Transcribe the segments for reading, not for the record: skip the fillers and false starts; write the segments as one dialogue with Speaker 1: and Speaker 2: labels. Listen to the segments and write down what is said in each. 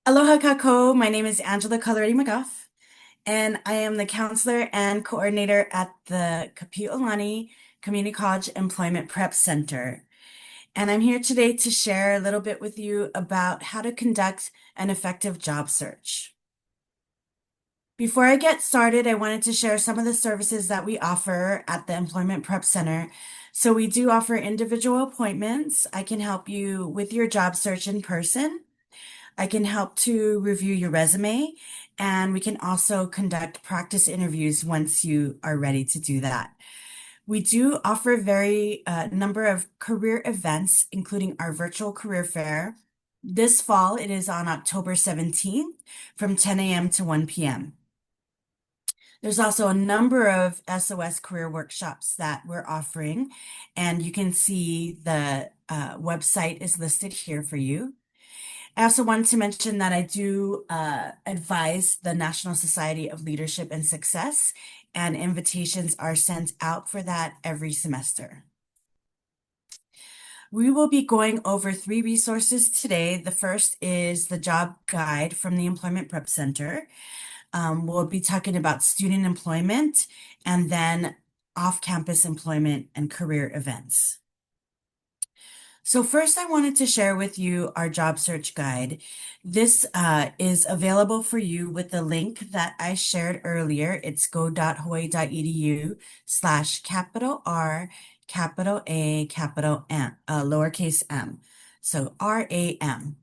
Speaker 1: Aloha Kako, my name is Angela Colleretti McGuff, and I am the counselor and coordinator at the Kapi'olani Community College Employment Prep Center. And I'm here today to share a little bit with you about how to conduct an effective job search. Before I get started, I wanted to share some of the services that we offer at the Employment Prep Center. So we do offer individual appointments. I can help you with your job search in person. I can help to review your resume, and we can also conduct practice interviews once you are ready to do that. We do offer a very number of career events, including our virtual career fair. This fall, it is on October 17th from 10 a.m. to 1 p.m. There's also a number of SOS career workshops that we're offering, and you can see the website is listed here for you. I also wanted to mention that I do advise the National Society of Leadership and Success, and invitations are sent out for that every semester. We will be going over 3 resources today. The first is the job guide from the Employment Prep Center. We'll be talking about student employment and then off-campus employment and career events. So first, I wanted to share with you our job search guide. This is available for you with the link that I shared earlier. It's go.hawaii.edu/capital R, capital A, capital M, lowercase m. So RAM.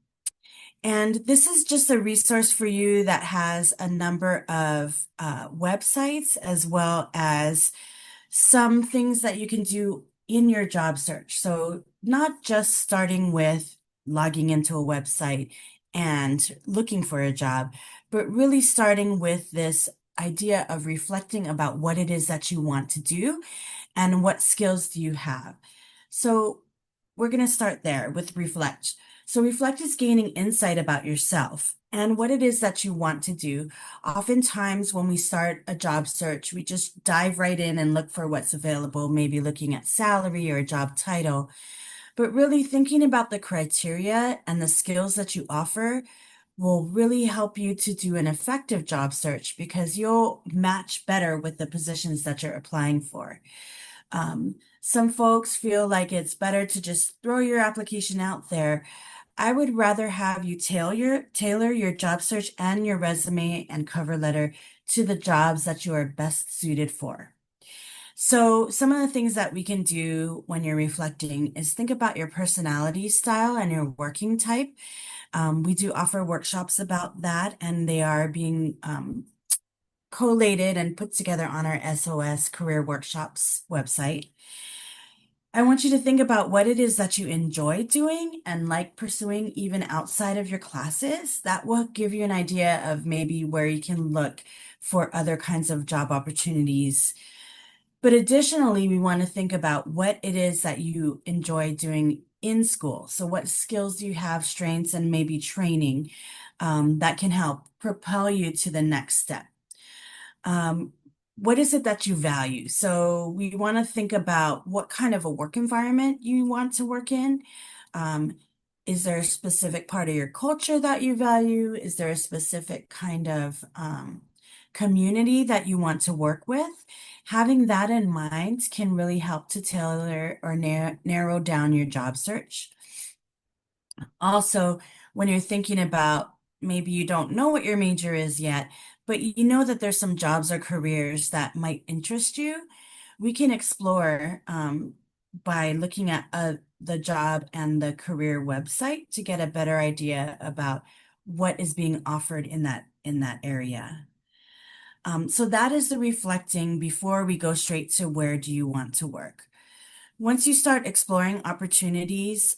Speaker 1: And this is just a resource for you that has a number of websites as well as some things that you can do in your job search. So not just starting with logging into a website and looking for a job, but really starting with this idea of reflecting about what it is that you want to do and what skills do you have. So we're going to start there with reflect. So reflect is gaining insight about yourself and what it is that you want to do. Oftentimes when we start a job search, we just dive right in and look for what's available, maybe looking at salary or a job title, but really thinking about the criteria and the skills that you offer will really help you to do an effective job search because you'll match better with the positions that you're applying for. Some folks feel like it's better to just throw your application out there. I would rather have you tailor your job search and your resume and cover letter to the jobs that you are best suited for. So some of the things that we can do when you're reflecting is think about your personality style and your working type. We do offer workshops about that, and they are being collated and put together on our SOS Career Workshops website. I want you to think about what it is that you enjoy doing and like pursuing even outside of your classes. That will give you an idea of maybe where you can look for other kinds of job opportunities. But additionally, we want to think about what it is that you enjoy doing in school. So what skills do you have, strengths, and maybe training that can help propel you to the next step? What is it that you value? So we want to think about what kind of a work environment you want to work in. Um, is there a specific part of your culture that you value? Is there a specific kind of community that you want to work with? Having that in mind can really help to tailor or narrow down your job search. Also, when you're thinking about maybe you don't know what your major is yet, but you know that there's some jobs or careers that might interest you, we can explore by looking at the job and the career website to get a better idea about what is being offered in that area. So that is the reflecting before we go straight to where do you want to work. Once you start exploring opportunities,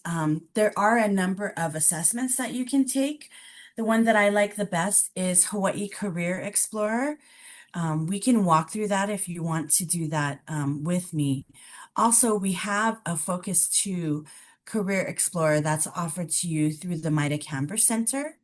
Speaker 1: there are a number of assessments that you can take. The one that I like the best is Hawaii Career Explorer. We can walk through that if you want to do that with me. Also, we have a Focus 2 Career Explorer that's offered to you through the MITA Camper Center.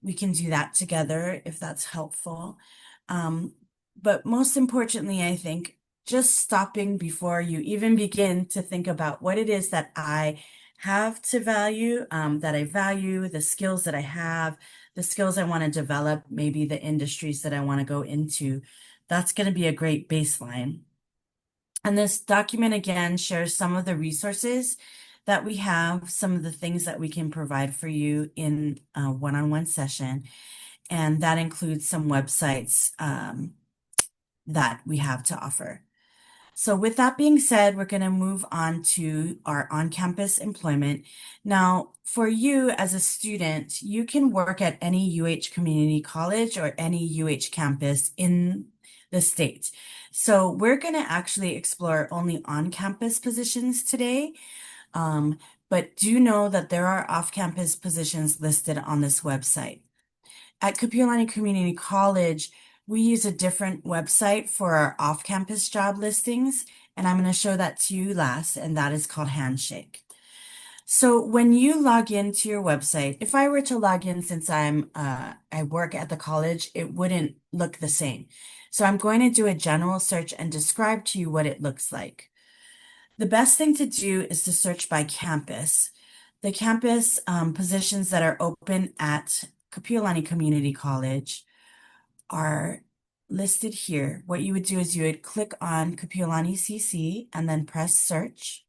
Speaker 1: We can do that together if that's helpful. But most importantly, I think just stopping before you even begin to think about what it is that I have to value, that I value, the skills that I have, the skills I want to develop, maybe the industries that I want to go into. That's going to be a great baseline. And this document again shares some of the resources that we have, some of the things that we can provide for you in a one-on-one session. And that includes some websites that we have to offer. So with that being said, we're going to move on to our on-campus employment. Now, for you as a student, you can work at any UH community college or any UH campus in the state. So we're going to actually explore only on-campus positions today. Um, but do know that there are off-campus positions listed on this website. At Kapiolani Community College, we use a different website for our off-campus job listings, and I'm going to show that to you last, and that is called Handshake. So when you log into your website, if I were to log in since I work at the college, it wouldn't look the same. So I'm going to do a general search and describe to you what it looks like. The best thing to do is to search by campus. The campus positions that are open at Kapiolani Community College are listed here. What you would do is you would click on Kapiolani CC and then press search.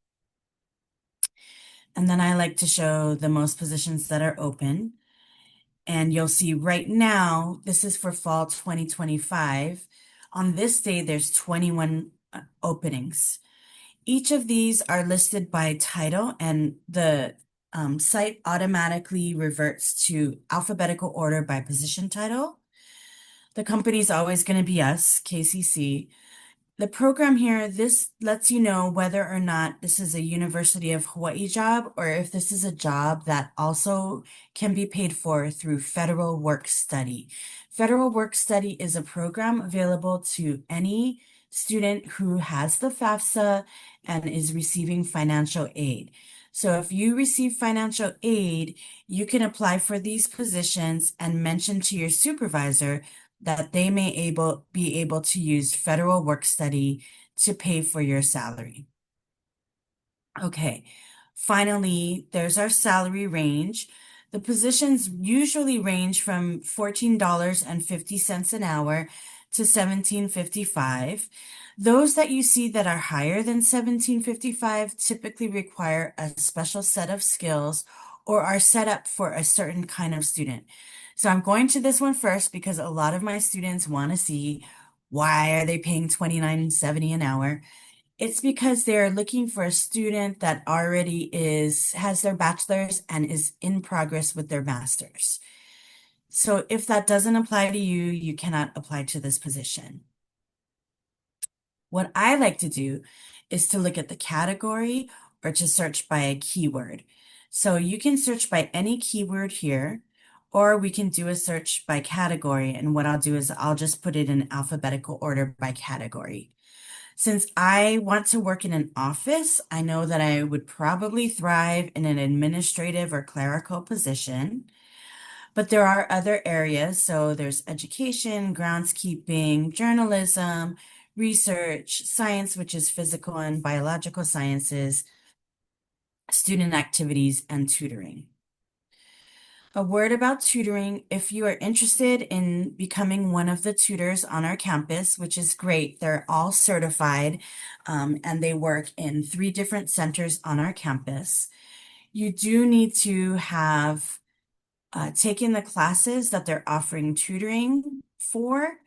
Speaker 1: And then I like to show the most positions that are open. And you'll see right now, this is for fall 2025. On this day, there's 21 openings. Each of these are listed by title, and the site automatically reverts to alphabetical order by position title. The company is always going to be us, KCC. The program here, this lets you know whether or not this is a University of Hawaii job or if this is a job that also can be paid for through Federal Work Study. Federal Work Study is a program available to any student who has the FAFSA and is receiving financial aid. So if you receive financial aid, you can apply for these positions and mention to your supervisor that they may be able to use Federal Work Study to pay for your salary. Okay, finally, there's our salary range. The positions usually range from $14.50 an hour to $17.55. Those that you see that are higher than $17.55 typically require a special set of skills or are set up for a certain kind of student. So I'm going to this one first because a lot of my students want to see why are they paying $29.70 an hour. It's because they're looking for a student that already has their bachelor's and is in progress with their master's. So if that doesn't apply to you, you cannot apply to this position. What I like to do is to look at the category or to search by a keyword. So you can search by any keyword here, or we can do a search by category. And what I'll do is I'll just put it in alphabetical order by category. Since I want to work in an office, I know that I would probably thrive in an administrative or clerical position. But there are other areas. So there's education, groundskeeping, journalism, research, science, which is physical and biological sciences, student activities, and tutoring. A word about tutoring. If you are interested in becoming one of the tutors on our campus, which is great, they're all certified and they work in 3 different centers on our campus. You do need to have taken the classes that they're offering tutoring for,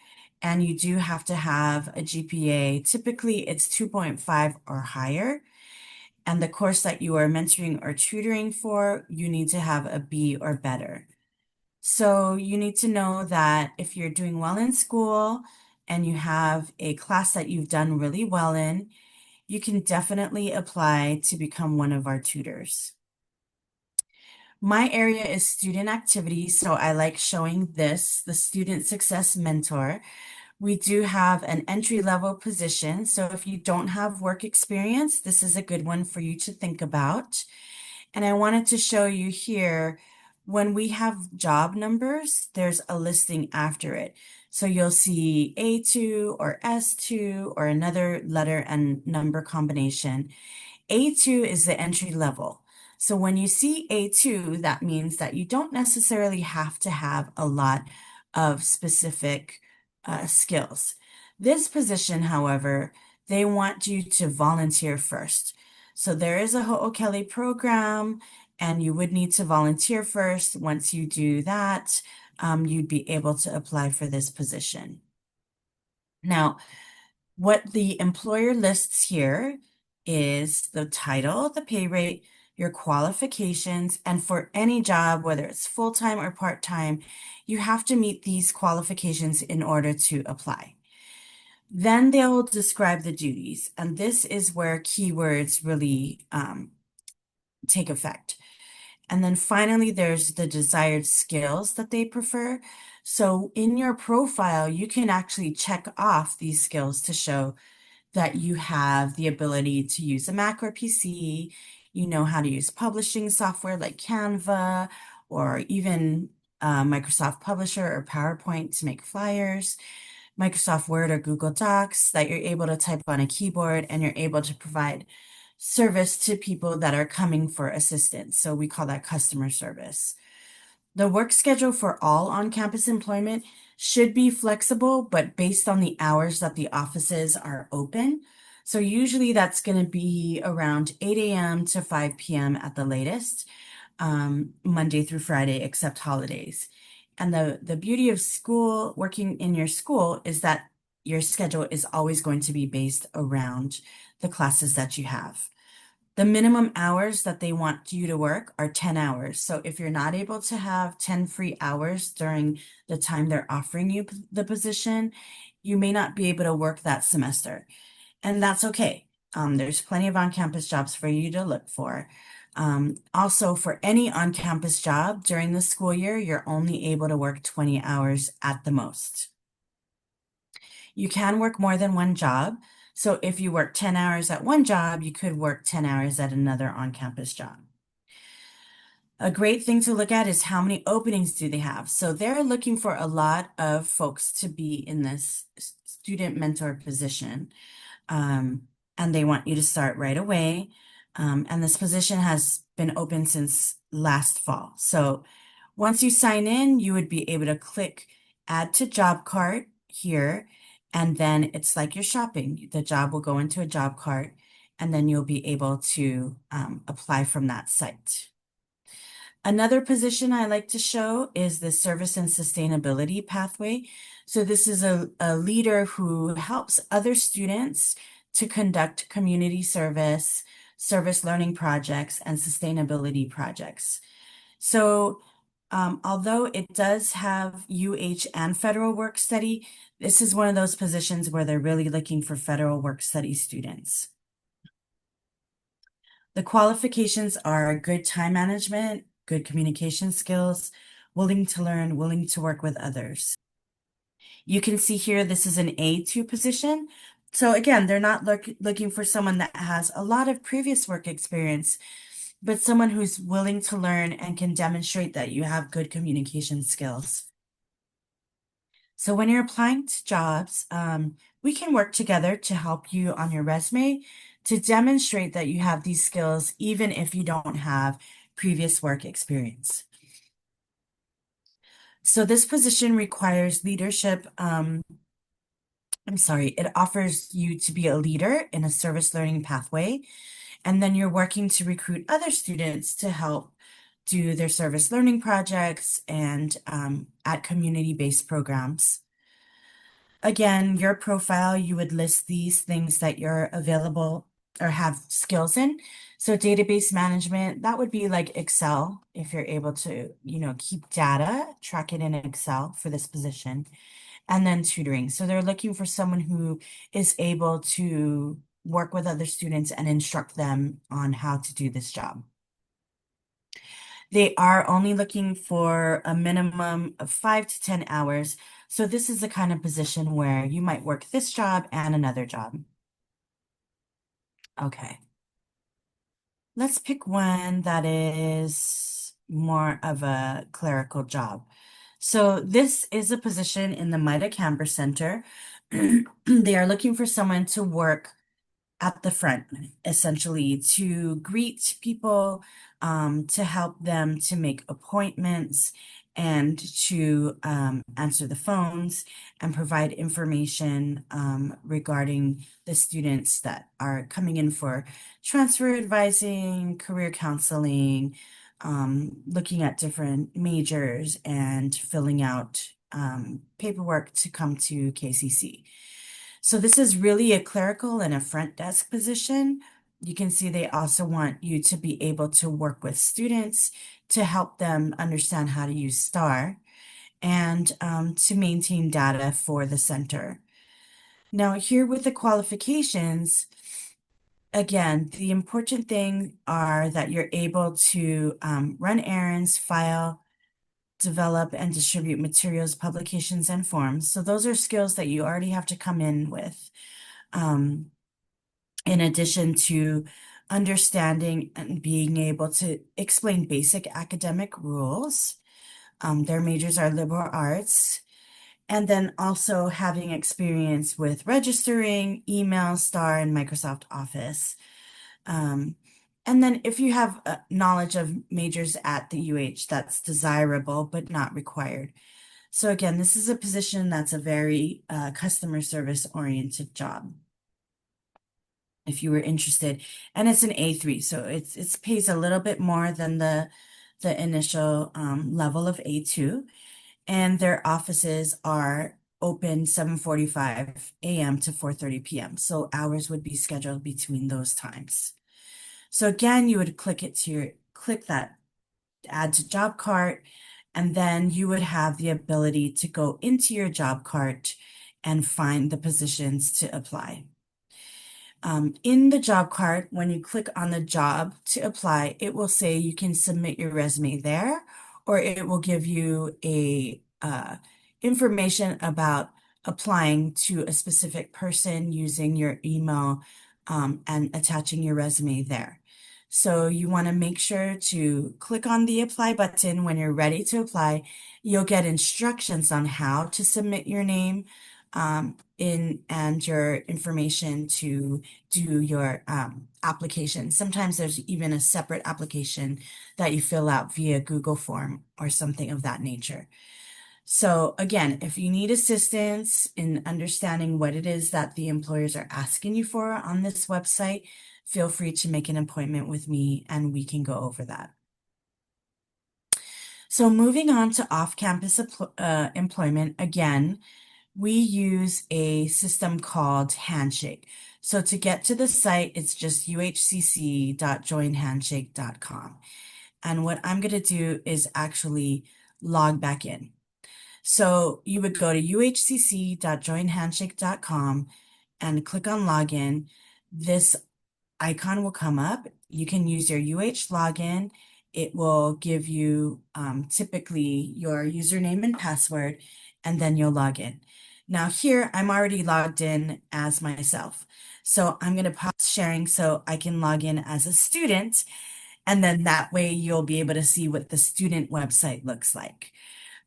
Speaker 1: and you do have to have a GPA. Typically, it's 2.5 or higher. And the course that you are mentoring or tutoring for, you need to have a B or better. So you need to know that if you're doing well in school and you have a class that you've done really well in, you can definitely apply to become one of our tutors. My area is student activities, so I like showing this, the Student Success Mentor. We do have an entry-level position, so if you don't have work experience, this is a good one for you to think about. And I wanted to show you here, when we have job numbers, there's a listing after it. So you'll see A2 or S2 or another letter and number combination. A2 is the entry level. So when you see A2, that means that you don't necessarily have to have a lot of specific skills. This position, however, they want you to volunteer first. So there is a Ho'okele program, and you would need to volunteer first. Once you do that, you'd be able to apply for this position. Now, what the employer lists here is the title, the pay rate, your qualifications, and for any job, whether it's full-time or part-time, you have to meet these qualifications in order to apply. Then they'll describe the duties, and this is where keywords really take effect. And then finally, there's the desired skills that they prefer. So in your profile, you can actually check off these skills to show that you have the ability to use a Mac or PC, you know how to use publishing software like Canva, or even Microsoft Publisher or PowerPoint to make flyers, Microsoft Word or Google Docs, that you're able to type on a keyboard and you're able to provide service to people that are coming for assistance. So we call that customer service. The work schedule for all on-campus employment should be flexible, but based on the hours that the offices are open. So usually that's going to be around 8 a.m. to 5 p.m. at the latest, Monday through Friday, except holidays. And the beauty of school, working in your school, is that your schedule is always going to be based around the classes that you have. The minimum hours that they want you to work are 10 hours. So if you're not able to have 10 free hours during the time they're offering you the position, you may not be able to work that semester. And that's okay. There's plenty of on-campus jobs for you to look for. Also, for any on-campus job during the school year, you're only able to work 20 hours at the most. You can work more than one job. So if you work 10 hours at one job, you could work 10 hours at another on-campus job. A great thing to look at is how many openings do they have. So they're looking for a lot of folks to be in this student mentor position. And they want you to start right away. And this position has been open since last fall. So once you sign in, you would be able to click add to job cart here. And then it's like you're shopping. The job will go into a job cart, and then you'll be able to apply from that site. Another position I like to show is the service and sustainability pathway. So this is a leader who helps other students to conduct community service, service learning projects, and sustainability projects. So although it does have UH and federal work study, this is one of those positions where they're really looking for federal work study students. The qualifications are good time management, good communication skills, willing to learn, willing to work with others. You can see here, this is an A2 position. So again, they're not looking for someone that has a lot of previous work experience, but someone who's willing to learn and can demonstrate that you have good communication skills. So when you're applying to jobs, we can work together to help you on your resume to demonstrate that you have these skills, even if you don't have previous work experience. So this position requires leadership. It offers you to be a leader in a service learning pathway. And then you're working to recruit other students to help do their service learning projects and at community-based programs. Again, your profile, you would list these things that you're available or have skills in. So database management, that would be like Excel, if you're able to, keep data, track it in Excel for this position. And then tutoring. So they're looking for someone who is able to work with other students and instruct them on how to do this job. They are only looking for a minimum of 5 to 10 hours. So this is the kind of position where you might work this job and another job. Okay. Let's pick one that is more of a clerical job. So this is a position in the MITA Canberra Center. They are looking for someone to work at the front, essentially to greet people, to help them to make appointments, and to answer the phones and provide information regarding the students that are coming in for transfer advising, career counseling, looking at different majors, and filling out paperwork to come to KCC. So this is really a clerical and a front desk position. You can see they also want you to be able to work with students to help them understand how to use STAR and to maintain data for the center. Now, here with the qualifications, again, the important thing are that you're able to run errands, file, develop, and distribute materials, publications, and forms. So those are skills that you already have to come in with. In addition to understanding and being able to explain basic academic rules. Their majors are liberal arts. And then also having experience with registering, email, STAR, and Microsoft Office. Um, and then if you have knowledge of majors at the UH, that's desirable, but not required. So again, this is a position that's a very customer service oriented job, if you were interested. And it's an A3, so it pays a little bit more than the initial level of A2. And their offices are open 7:45 a.m. to 4:30 p.m. So hours would be scheduled between those times. So again, you would click that add to job cart, and then you would have the ability to go into your job cart and find the positions to apply. In the job cart, when you click on the job to apply, it will say you can submit your resume there, or it will give you a information about applying to a specific person using your email and attaching your resume there. So you want to make sure to click on the apply button when you're ready to apply. You'll get instructions on how to submit your name and your information to do your application. Sometimes there's even a separate application that you fill out via Google form or something of that nature. So again, if you need assistance in understanding what it is that the employers are asking you for on this website, feel free to make an appointment with me and we can go over that. So moving on to off-campus employment, again, we use a system called Handshake. So to get to the site, it's just uhcc.joinhandshake.com. And what I'm going to do is actually log back in. So you would go to uhcc.joinhandshake.com and click on login. This icon will come up. You can use your UH login. It will give you typically your username and password, and then you'll log in. Now here, I'm already logged in as myself. So I'm going to pause sharing so I can log in as a student, and then that way you'll be able to see what the student website looks like.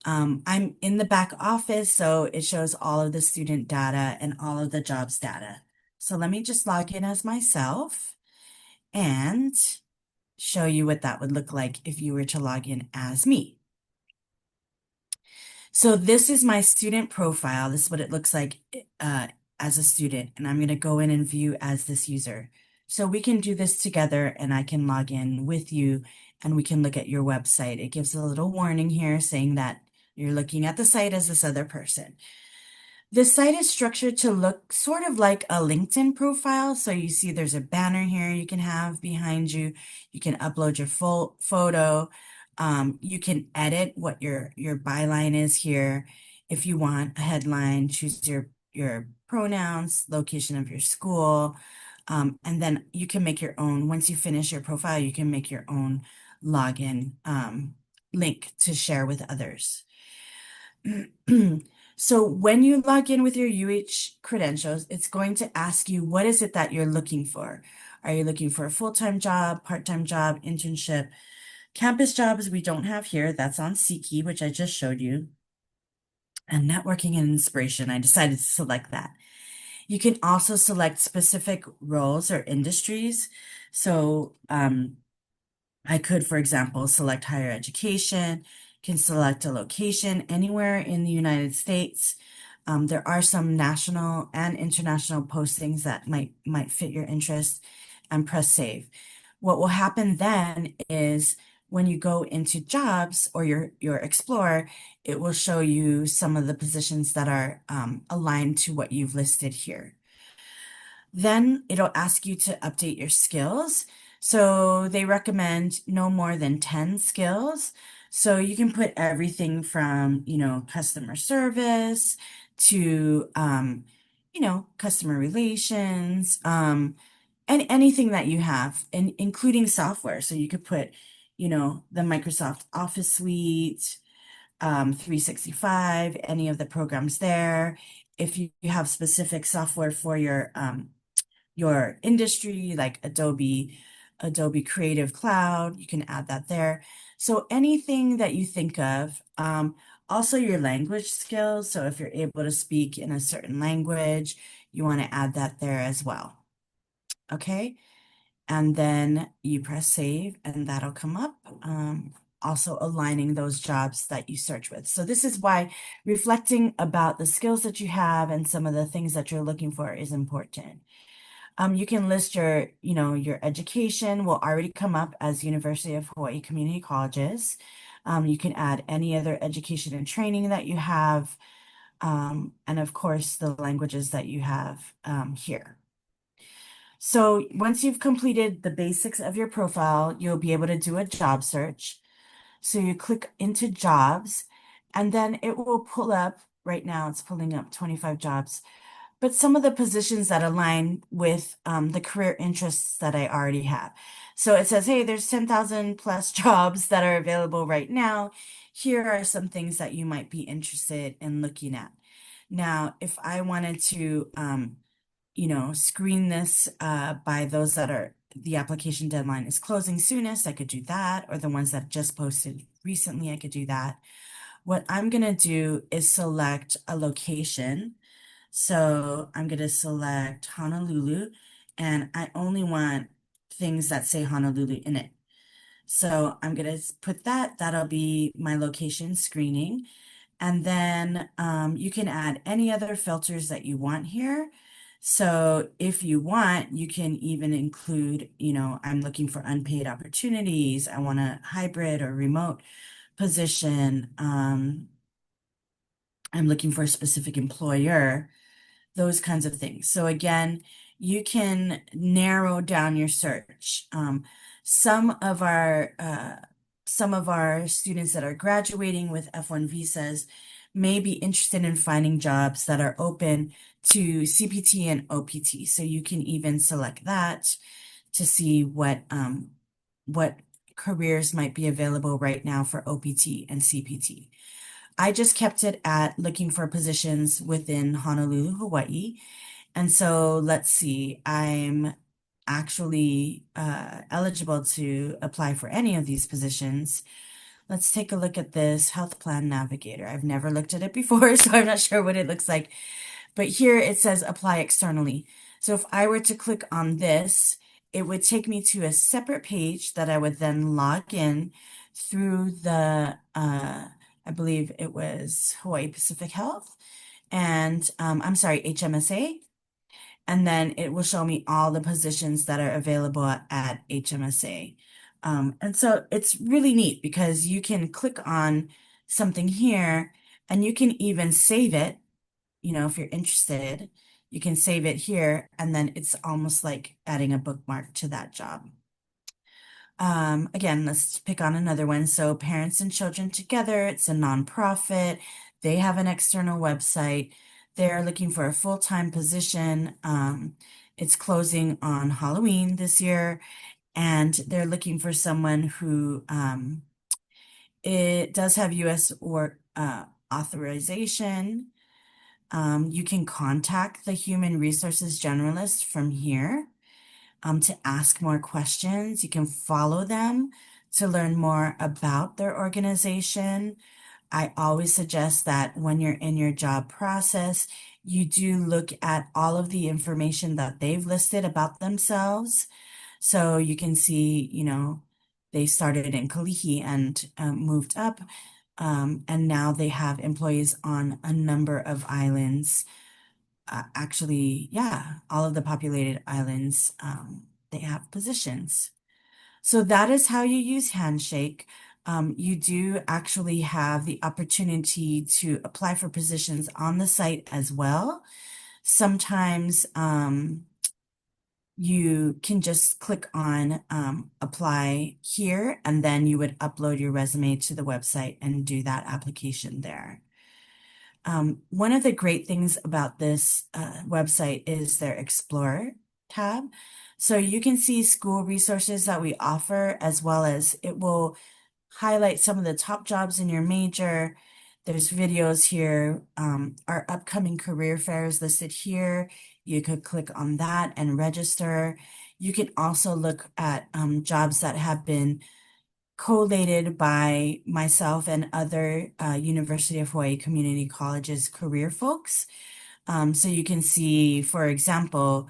Speaker 1: I'm in the back office, so it shows all of the student data and all of the jobs data. So let me just log in as myself and show you what that would look like if you were to log in as me. So this is my student profile. This is what it looks like as a student, and I'm going to go in and view as this user. So we can do this together and I can log in with you and we can look at your website. It gives a little warning here saying that you're looking at the site as this other person. This site is structured to look sort of like a LinkedIn profile. So you see there's a banner here you can have behind you. You can upload your full photo. You can edit what your byline is here. If you want a headline, choose your pronouns, location of your school, and then you can make your own. Once you finish your profile, you can make your own login link to share with others. So when you log in with your UH credentials, it's going to ask you, what is it that you're looking for? Are you looking for a full-time job, part-time job, internship? Campus jobs we don't have here. That's on SECE, which I just showed you. And networking and inspiration, I decided to select that. You can also select specific roles or industries. So I could, for example, select higher education, can select a location anywhere in the United States. There are some national and international postings that might fit your interest, and press save. What will happen then is when you go into jobs or your Explorer, it will show you some of the positions that are aligned to what you've listed here. Then it'll ask you to update your skills. So they recommend no more than 10 skills. So you can put everything from, customer service to, customer relations, and anything that you have, and including software. So you could put, the Microsoft Office Suite, 365, any of the programs there. If you have specific software for your industry, like Adobe Creative Cloud, you can add that there. So anything that you think of, also your language skills. So if you're able to speak in a certain language, you want to add that there as well. Okay. And then you press save and that'll come up. Also aligning those jobs that you search with. So this is why reflecting about the skills that you have and some of the things that you're looking for is important. You can list your education will already come up as University of Hawaii Community Colleges. You can add any other education and training that you have, and of course the languages that you have here. So once you've completed the basics of your profile, you'll be able to do a job search. So you click into jobs, and then it will pull up. Right now, it's pulling up 25 jobs. But some of the positions that align with the career interests that I already have. So it says, hey, there's 10,000 plus jobs that are available right now. Here are some things that you might be interested in looking at. Now, if I wanted to, screen this by those that are the application deadline is closing soonest, I could do that, or the ones that just posted recently, I could do that. What I'm going to do is select a location. So I'm going to select Honolulu, and I only want things that say Honolulu in it. So I'm going to put that. That'll be my location screening. And then you can add any other filters that you want here. So if you want, you can even include, I'm looking for unpaid opportunities. I want a hybrid or remote position. I'm looking for a specific employer, those kinds of things. So again, you can narrow down your search. Some of our students that are graduating with F1 visas may be interested in finding jobs that are open to CPT and OPT. So you can even select that to see what careers might be available right now for OPT and CPT. I just kept it at looking for positions within Honolulu, Hawaii. And so let's see, I'm actually eligible to apply for any of these positions. Let's take a look at this health plan navigator. I've never looked at it before, so I'm not sure what it looks like. But here it says apply externally. So if I were to click on this, it would take me to a separate page that I would then log in through the, I believe it was Hawaii Pacific Health, and I'm sorry, HMSA. And then it will show me all the positions that are available at HMSA. And so it's really neat because you can click on something here and you can even save it. If you're interested, you can save it here, and then it's almost like adding a bookmark to that job. Again, let's pick on another one. So Parents and Children Together, it's a nonprofit. They have an external website. They're looking for a full-time position. It's closing on Halloween this year, and they're looking for someone who it does have U.S. or authorization. You can contact the human resources generalist from here to ask more questions. You can follow them to learn more about their organization. I always suggest that when you're in your job process, you do look at all of the information that they've listed about themselves. So you can see, they started in Kalihi and moved up, and now they have employees on a number of islands. Actually, yeah, all of the populated islands, they have positions. So that is how you use Handshake. You do actually have the opportunity to apply for positions on the site as well. Sometimes you can just click on apply here, and then you would upload your resume to the website and do that application there. One of the great things about this website is their Explorer tab. So you can see school resources that we offer, as well as it will highlight some of the top jobs in your major. There's videos here. Our upcoming career fairs listed here. You could click on that and register. You can also look at jobs that have been collated by myself and other University of Hawaii Community Colleges career folks. So you can see, for example,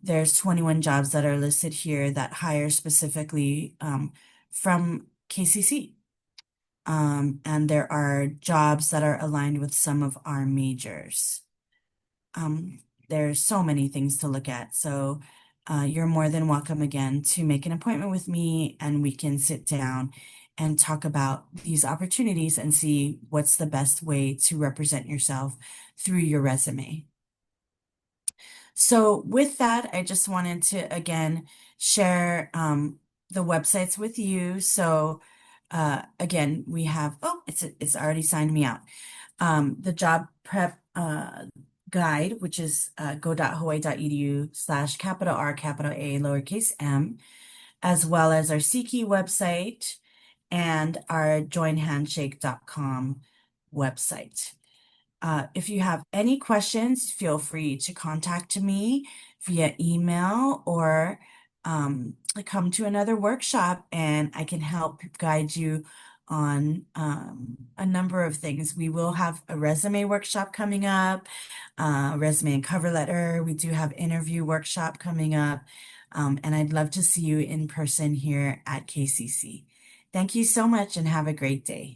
Speaker 1: there's 21 jobs that are listed here that hire specifically from KCC. And there are jobs that are aligned with some of our majors. Um, there's so many things to look at. So you're more than welcome again to make an appointment with me, and we can sit down and talk about these opportunities and see what's the best way to represent yourself through your resume. So with that, I just wanted to again share the websites with you. So again, we have, oh, it's already signed me out. The job prep guide, which is go.hawaii.edu/capital R, capital A, lowercase m, as well as our SECE website and our joinhandshake.com website. If you have any questions, feel free to contact me via email or come to another workshop, and I can help guide you on a number of things. We will have a resume workshop coming up, resume and cover letter. We do have interview workshop coming up, and I'd love to see you in person here at KCC. Thank you so much and have a great day.